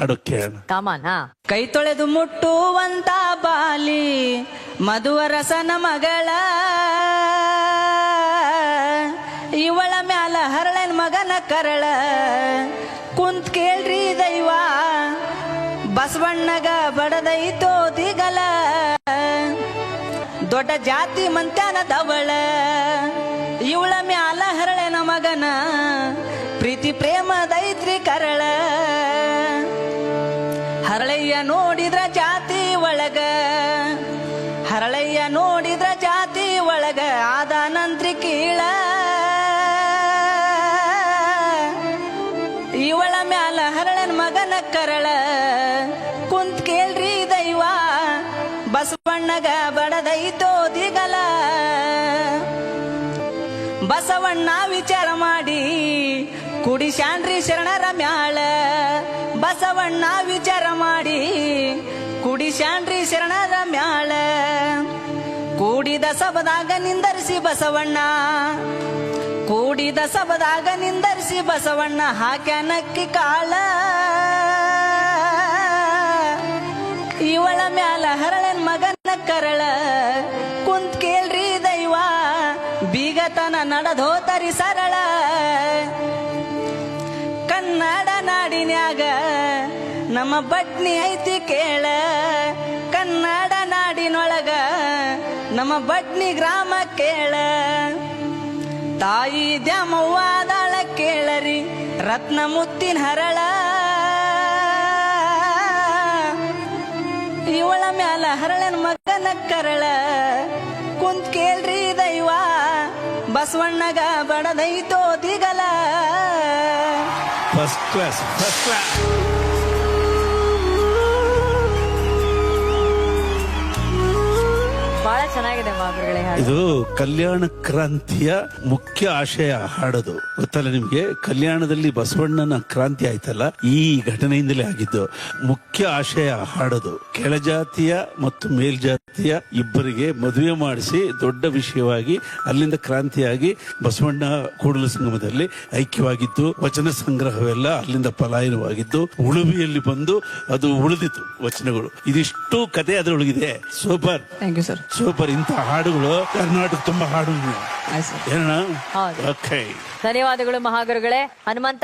ಅಡಕ್ಕೆ common. ಕೈ ತೊಳೆದು ಮುಟ್ಟುವಂತ ಬಾಲಿ ಮಧುವರಸನ ಮಗಳ ಇವಳ ಮ್ಯಾಲ ಹರಳನ ಮಗನ ಕರಳ ಕುಂತ್ ಕೇಳ್ರಿ ದೈವ ಬಸವಣ್ಣಗ ಬಡದೈತೋ ದಿಗಲ ದೊಡ್ಡ ಜಾತಿ ಮಂತ್ಯಾನ ದವಳ ಇವಳ ಮ್ಯಾಲ ಹರಳನ ಮಗನ ಪ್ರೀತಿ ಪ್ರೇಮದೈತ್ರಿ ಕರಳ ಹರಳಯ್ಯ ನೋಡಿದ್ರ ಜಾತಿ ಒಳಗ ಹರಳಯ್ಯ ನೋಡಿದ್ರ ಜಾತಿ ಒಳಗ ಆದ ನಂತ್ರಿ ಕೀಳ ಇವಳ ಮ್ಯಾಲ ಹರಳನ ಮಗನ ಕರಳ ಕುಂತ್ ಕೇಳ್ರಿ ದೈವ ಬಸವಣ್ಣಗ ಬಡದೈತೋ ದಿಗಲ ಬಸವಣ್ಣ ವಿಚಾರ ಮಾಡಿ ಕುಡಿಸ್ಯಾನ್ರಿ ಶರಣರ ಮ್ಯಾಳ ಬಸವಣ್ಣ ವಿಚಾರ ಮಾಡಿ ಕುಡಿಸ್ಯಾನ್ರಿ ಶರಣರ ಮ್ಯಾಳ ಕೂಡಿದ ಸಬದಾಗ ನಿಂದರಿಸಿ ಬಸವಣ್ಣ ಕೂಡಿದ ಸಬದಾಗ ನಿಂದರಿಸಿ ಬಸವಣ್ಣ ಹಾಕ್ಯಾನಕ್ಕಿ ಕಾಳ ಇವಳ ಮ್ಯಾಲ ಹರಳನ್ ಮಗನ ಕರಳ ಕುಂತ್ ಕೇಳ್ರಿ ದೈವ ಬೀಗತನ ನಡೆದೋತರಿ ಸರಳ ಕನ್ನಡ ನಾಡಿನ್ಯಾಗ ನಮ್ಮ ಬಟ್ನಿ ಐತಿ ಕೇಳ ಕನ್ನಡ ನಾಡಿನೊಳಗ ನಮ್ಮ ಬಟ್ನಿ ಗ್ರಾಮ ಕೇಳ ತಾಯಿ ದ್ಯಾಮವ್ವಾದಾಳ ಕೇಳರಿ ರತ್ನ ಮುತ್ತಿನ ಹರಳ ಇವಳ ಮ್ಯಾಲ ಹರಳನ ಮಗನ ಕರಳ ಕುಂತ್ ಕೇಳ್ರಿ ದೈವ ಬಸವಣ್ಣಗ ಬಡದೈತೋ ದಿಗಲ. First class first class. ಬಹಳ ಚೆನ್ನಾಗಿದೆ ಮಾತುಗಳೇ. ಇದು ಕಲ್ಯಾಣ ಕ್ರಾಂತಿಯ ಮುಖ್ಯ ಆಶಯ ಹಾಡೋದು ಗೊತ್ತಲ್ಲ ನಿಮ್ಗೆ. ಕಲ್ಯಾಣದಲ್ಲಿ ಬಸವಣ್ಣನ ಕ್ರಾಂತಿ ಆಯ್ತಲ್ಲ, ಈ ಘಟನೆಯಿಂದಲೇ ಆಗಿದ್ದು. ಮುಖ್ಯ ಆಶಯ ಹಾಡೋದು ಕೆಳಜಾತಿಯ ಮತ್ತು ಮೇಲ್ಜಾತಿಯ ಇಬ್ಬರಿಗೆ ಮದುವೆ ಮಾಡಿಸಿ ದೊಡ್ಡ ವಿಷಯವಾಗಿ ಅಲ್ಲಿಂದ ಕ್ರಾಂತಿಯಾಗಿ ಬಸವಣ್ಣ ಕೂಡಲ ಸಂಗಮದಲ್ಲಿ ಐಕ್ಯವಾಗಿದ್ದು, ವಚನ ಸಂಗ್ರಹವೆಲ್ಲ ಅಲ್ಲಿಂದ ಪಲಾಯನವಾಗಿದ್ದು, ಉಳುವಿಯಲ್ಲಿ ಬಂದು ಅದು ಉಳಿದಿತ್ತು ವಚನಗಳು. ಇದಿಷ್ಟು ಕತೆ ಅದರೊಳಗಿದೆ. Super, thank you sir. Super. ಇಂಥ ಹಾಡುಗಳು ಕರ್ನಾಟಕ ತುಂಬಾ ಹಾಡು ಹೌದು. ಏನಣ್ಣ. ಹೌದು. ಓಕೆ, ಧನ್ಯವಾದಗಳು ಮಹಾಗುರುಗಳೇ. ಹನುಮಂತ